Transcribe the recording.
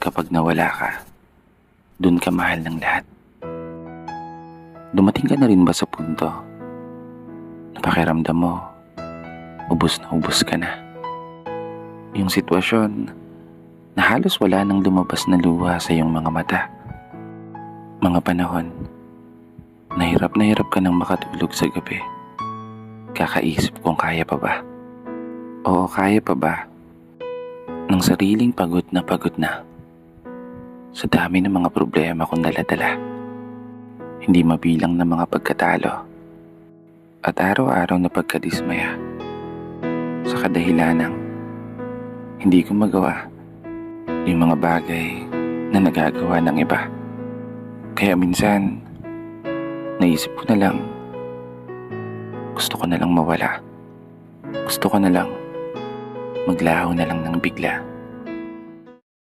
Kapag nawala ka, dun ka mahal ng lahat. Dumating ka na rin ba sa punto na pakiramdam mo, ubos na ubos ka na? Yung sitwasyon na halos wala nang lumabas na luha sa iyong mga mata. Mga panahon na hirap ka nang makatulog sa gabi. Kakaisip kung kaya pa ba. Oo, kaya pa ba ng sariling pagod na sa dami ng mga problema kong dala-dala. Hindi mabilang na mga pagkatalo at araw-araw na pagkadismaya sa kadahilanang hindi ko magawa yung mga bagay na nagagawa ng iba. Kaya minsan, naisip ko na lang, gusto ko na lang mawala. Gusto ko na lang maglaho na lang ng bigla.